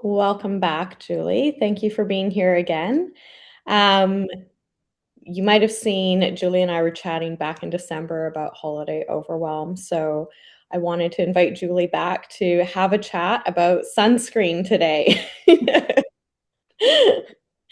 Welcome back, Julie. Thank you for being here again. Um, you might have seen Julie and I were chatting back in December about holiday overwhelm. So I wanted to invite Julie back to have a chat about sunscreen today.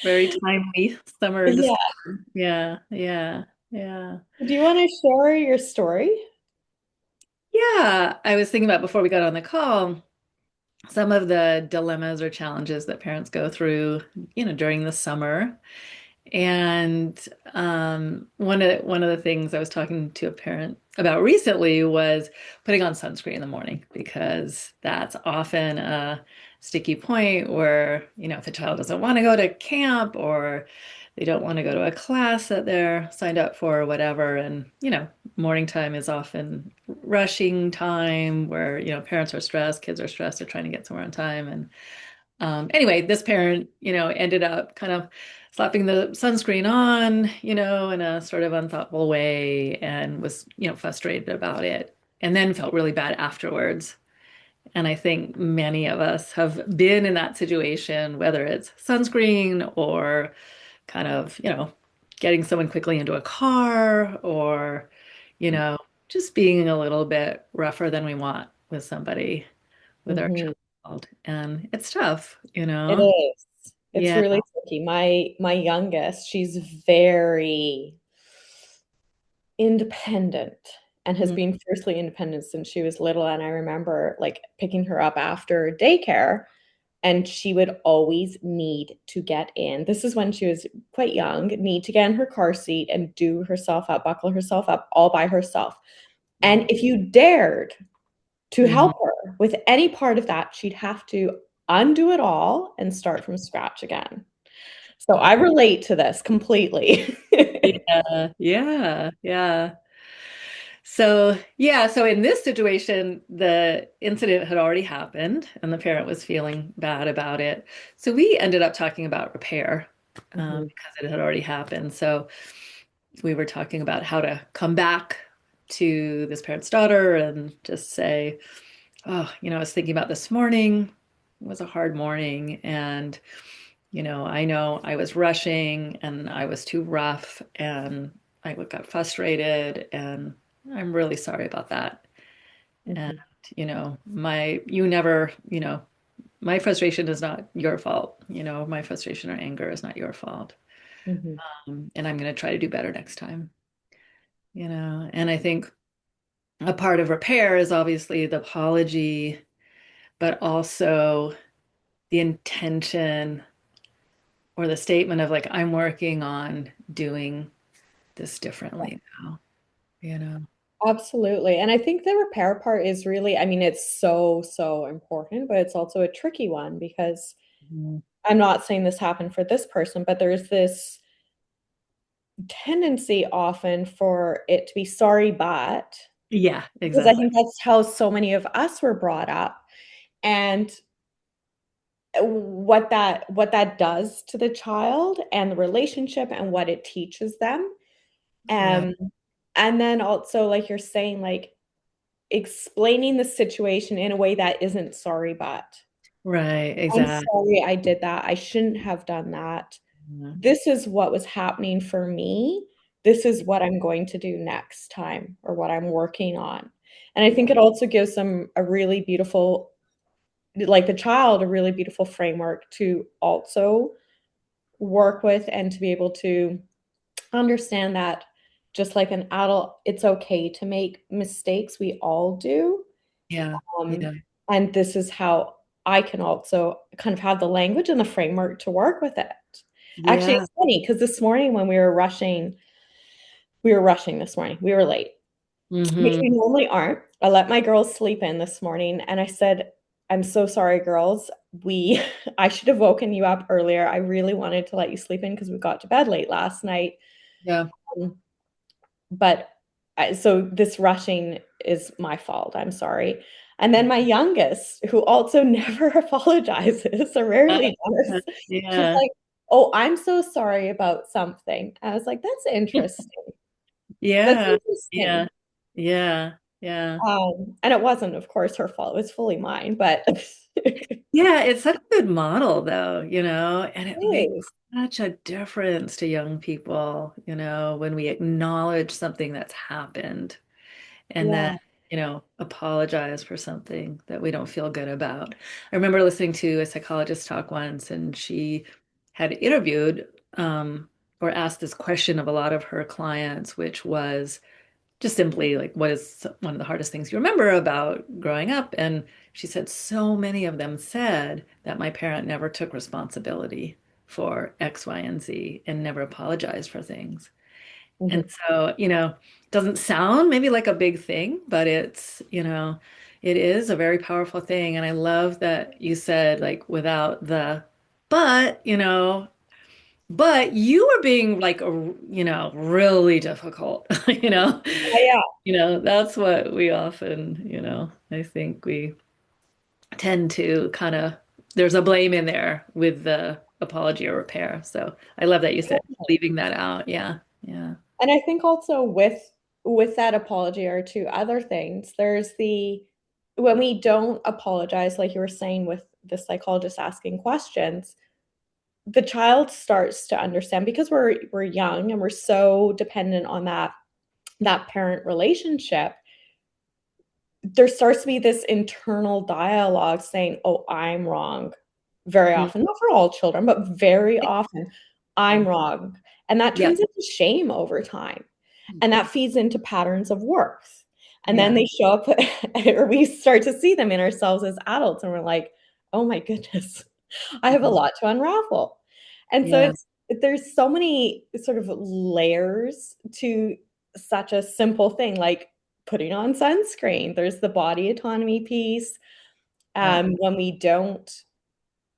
Very timely summer Yeah. discussion. Yeah, yeah, yeah. Do you want to share your story? Yeah, I was thinking about before we got on the call, some of the dilemmas or challenges that parents go through, during the summer. And one of the things I was talking to a parent about recently was putting on sunscreen in the morning because that's often a sticky point where, if a child doesn't want to go to camp or they don't want to go to a class that they're signed up for or whatever. And, morning time is often rushing time where, parents are stressed, kids are stressed, they're trying to get somewhere on time. And anyway, this parent, ended up kind of slapping the sunscreen on, in a sort of unthoughtful way and was, frustrated about it and then felt really bad afterwards. And I think many of us have been in that situation, whether it's sunscreen or kind of, getting someone quickly into a car or, you know, just being a little bit rougher than we want with somebody, with our Mhm. child. And it's tough, It is. It's Yeah. really tricky. My youngest, she's very independent and has Mm, been fiercely independent since she was little. And I remember like picking her up after daycare, and she would always need to get in. This is when she was quite young, need to get in her car seat and do herself up, buckle herself up all by herself. And if you dared to mhm. help her with any part of that, she'd have to undo it all and start from scratch again. So I relate to this completely. Yeah, yeah, yeah. So in this situation, the incident had already happened and the parent was feeling bad about it. So we ended up talking about repair Mhm. because it had already happened. So we were talking about how to come back to this parent's daughter and just say, oh, I was thinking about this morning. It was a hard morning. And, I know I was rushing and I was too rough and I got frustrated. And I'm really sorry about that. And, Mhm. you never, my frustration is not your fault. My frustration or anger is not your fault. Mhm. And I'm going to try to do better next time. And I think a part of repair is obviously the apology, but also the intention or the statement of like, I'm working on doing this differently now, you know? Absolutely. And I think the repair part is really, I mean, it's so, so important, but it's also a tricky one because Mhm. I'm not saying this happened for this person, but there's this tendency often for it to be sorry, but Yeah, because I exactly. think that's how so many of us were brought up. And what that does to the child and the relationship and what it teaches them. Yeah, Um, and then also, like you're saying, like explaining the situation in a way that isn't sorry, but right, I'm exactly. sorry I did that. I shouldn't have done that. This is what was happening for me. This is what I'm going to do next time or what I'm working on. And I think it also gives them a really beautiful, like the child, a really beautiful framework to also work with and to be able to understand that just like an adult, it's okay to make mistakes. We all do. Yeah, Um, yeah, and this is how I can also kind of have the language and the framework to work with it. Actually, yeah. it's funny because this morning when we were rushing this morning. We were late, which Hmm. we normally aren't. I let my girls sleep in this morning and I said, I'm so sorry, girls. We I should have woken you up earlier. I really wanted to let you sleep in because we got to bed late last night. Yeah. Um, but so this rushing is my fault. I'm sorry. And then my youngest, who also never apologizes or rarely does, she's Yeah. like, "Oh, I'm so sorry about something." I was like, "That's interesting. That's Yeah. Yeah. interesting." Yeah. Yeah. And it wasn't, of course, her fault. It was fully mine, but Yeah, it's such a good model though, and it makes Yes. such a difference to young people, when we acknowledge something that's happened and then, Yeah. apologize for something that we don't feel good about. I remember listening to a psychologist talk once, and she had interviewed or asked this question of a lot of her clients, which was, just simply like, what is one of the hardest things you remember about growing up? And she said so many of them said that my parent never took responsibility for X, Y, and Z and never apologized for things. And Mhm. so, it doesn't sound maybe like a big thing, but it is a very powerful thing. And I love that you said, like, without the but, but you were being like, really difficult, Yeah. that's what we often, I think we tend to kind of, there's a blame in there with the apology or repair. So I love that you said leaving that out. Yeah. Yeah. And I think also with that apology or two other things, there's the when we don't apologize, like you were saying with the psychologist asking questions, the child starts to understand because we're young and we're so dependent on that parent relationship. There starts to be this internal dialogue saying, "Oh, I'm wrong." Very Mhm. often, not for all children, but very often, "I'm wrong." And that Yeah. turns into shame over time. And that feeds into patterns of worth. And then Yeah. they show up, or we start to see them in ourselves as adults, and we're like, "Oh my goodness, I have a lot to unravel." And so Yeah. there's so many sort of layers to such a simple thing like putting on sunscreen. There's the body autonomy piece. Yeah. When we don't,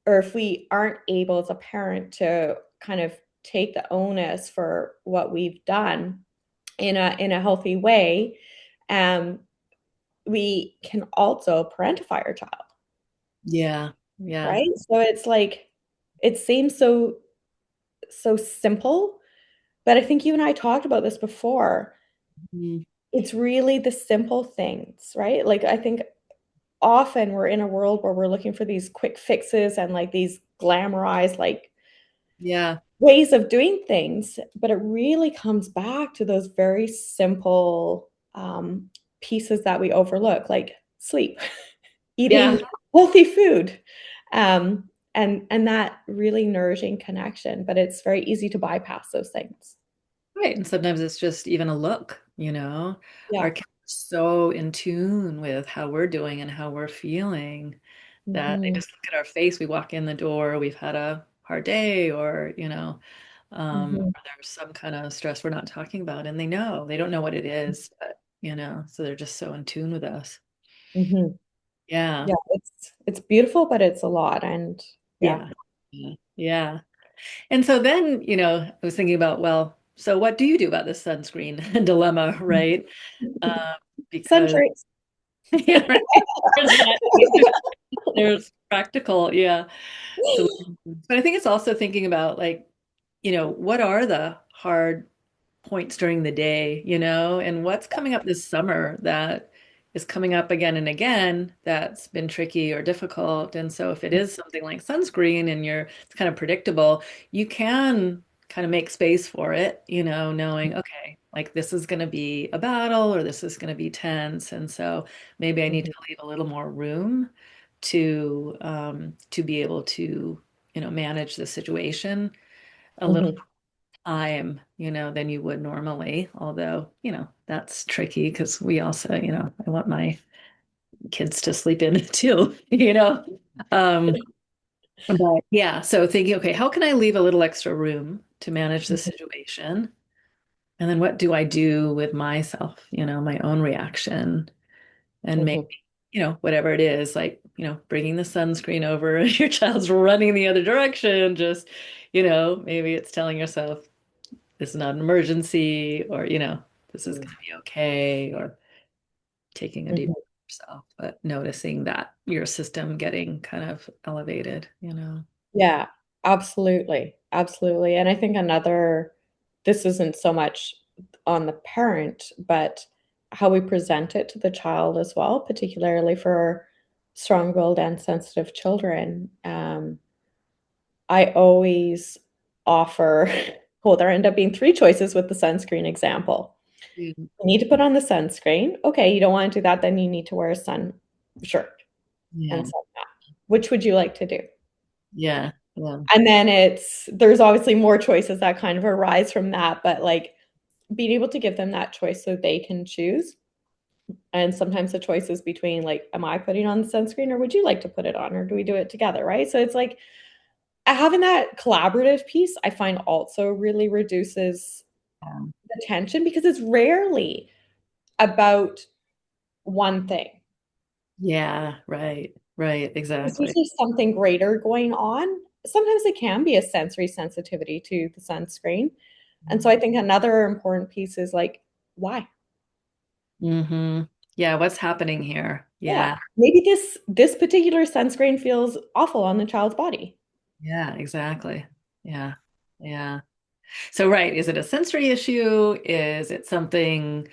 or if we aren't able as a parent to kind of take the onus for what we've done in a healthy way, um, we can also parentify our child, Yeah. Yeah. right? So it's like it seems so simple, but I think you and I talked about this before. Mhm. It's really the simple things, right? Like I think often we're in a world where we're looking for these quick fixes and like these glamorized like Yeah. ways of doing things, but it really comes back to those very simple pieces that we overlook, like sleep, eating Yeah. healthy food, and that really nourishing connection. But it's very easy to bypass those things. Right. And sometimes it's just even a look, Yeah. our kids are so in tune with how we're doing and how we're feeling that they Hmm. just look at our face. We walk in the door, we've had a hard day, or, Hmm. or there's some kind of stress we're not talking about, and they don't know what it is, but, so they're just so in tune with us. Hmm. Yeah. Yeah, it's beautiful, but it's a lot, and yeah. Yeah. Yeah. Yeah. And so then, I was thinking about, well, so what do you do about this sunscreen dilemma, right? Um, because Centuries. yeah, right. There's that, there's practical, yeah. Solutions. But I think it's also thinking about like, what are the hard points during the day, and what's coming up this summer that is coming up again and again that's been tricky or difficult. And so if it is something like sunscreen and it's kind of predictable, you can kind of make space for it, knowing, okay, like this is going to be a battle or this is going to be tense. And so maybe I need to Mhm, leave a little more room to be able to, manage the situation a little mhm, time, than you would normally. Although, that's tricky because we also, I want my kids to sleep in too, Um, but yeah, so thinking, okay, how can I leave a little extra room to manage the mhm, situation? And then what do I do with myself, my own reaction? And maybe, mhm, whatever it is, like, bringing the sunscreen over, your child's running the other direction, just, maybe it's telling yourself, this is not an emergency, or, this is going to be okay, or taking a deep mhm. breath yourself, but noticing that your system getting kind of elevated. Yeah, absolutely, absolutely, and I think this isn't so much on the parent, but how we present it to the child as well, particularly for strong-willed and sensitive children, I always offer, well, there end up being three choices with the sunscreen example. Mm. You need to put on the sunscreen. Okay, you don't want to do that, then you need to wear a sun shirt and Yeah. sun hat. Which would you like to do? Yeah. Yeah. And then there's obviously more choices that kind of arise from that, but like being able to give them that choice so they can choose. And sometimes the choice is between like, am I putting on the sunscreen or would you like to put it on or do we do it together? Right. So it's like having that collaborative piece, I find also really reduces Yeah. the tension because it's rarely about one thing. Yeah. Right. Right. There's Exactly. usually something greater going on. Sometimes it can be a sensory sensitivity to the sunscreen. And so I think another important piece is like, why? Mm-hmm. Yeah. What's happening here? Yeah. Yeah. Maybe this particular sunscreen feels awful on the child's body. Yeah. Exactly. Yeah. Yeah. So, right. Is it a sensory issue? Is it something,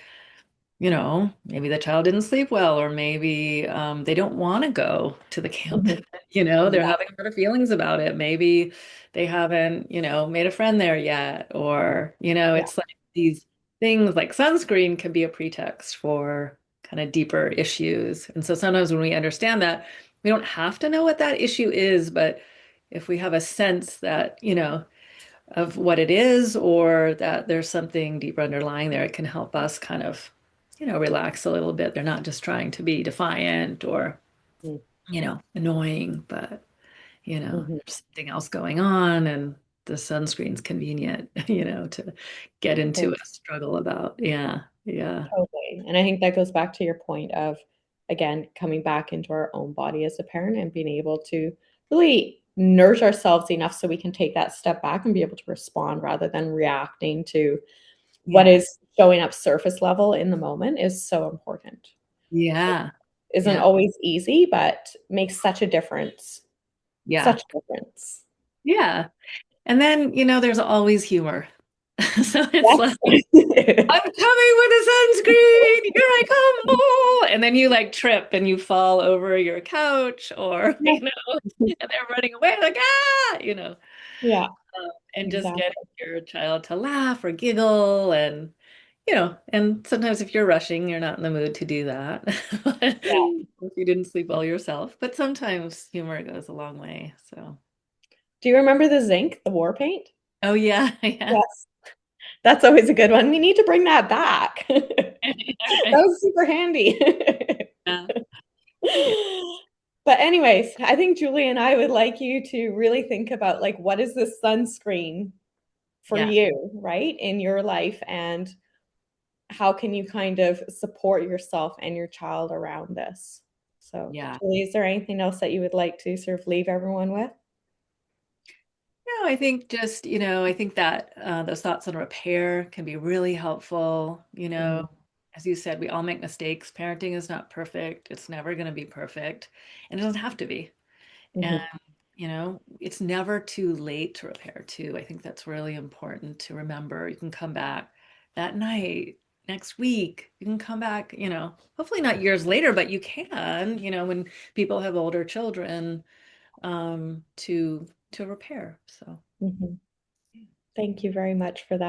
maybe the child didn't sleep well, or maybe they don't want to go to the camp. Mhm. They're Yeah. having a lot of feelings about it. Maybe they haven't, made a friend there yet, or, Yeah. it's like these things like sunscreen can be a pretext for kind of deeper issues. And so sometimes when we understand that, we don't have to know what that issue is, but if we have a sense that, of what it is or that there's something deeper underlying there, it can help us kind of, relax a little bit. They're not just trying to be defiant or, annoying, but, Mhm. there's something else going on and the sunscreen's convenient, to get into a struggle about. Yeah. Yeah. Totally. And I think that goes back to your point of, again, coming back into our own body as a parent and being able to really nurture ourselves enough so we can take that step back and be able to respond rather than reacting to what Yeah. is showing up surface level in the moment is so important. Yeah. Isn't Yeah. always easy, but makes such a difference. Yeah. Such a difference. Yeah. And then, there's always humor. So it's like, Yes. I'm coming with a sunscreen. Here I come. Oh! And then you like trip and you fall over your couch or, Yeah. and they're running away like, ah, Yeah, and just getting exactly. your child to laugh or giggle. And, and sometimes if you're rushing, you're not in the mood to do that. Yeah. If you didn't sleep well yourself. But sometimes humor goes a long way. So, Do you remember the zinc, the war paint? oh, yeah. Yeah. Yes. That's always a good one. We need to bring that back. That Right. was super handy. Yeah. Yeah. But anyways, I think Julie and I would like you to really think about like what is this sunscreen for Yeah. you, right? In your life and how can you kind of support yourself and your child around this? So, Yeah. Julie, is there anything else that you would like to sort of leave everyone with? No, I think just, I think that those thoughts on repair can be really helpful. Mhm, As you said, we all make mistakes. Parenting is not perfect. It's never going to be perfect, and it doesn't have to be. And, mhm, it's never too late to repair, too. I think that's really important to remember. You can come back that night, next week. You can come back, hopefully not years later, but you can, when people have older children, to repair. So. mhm. Thank you very much for that.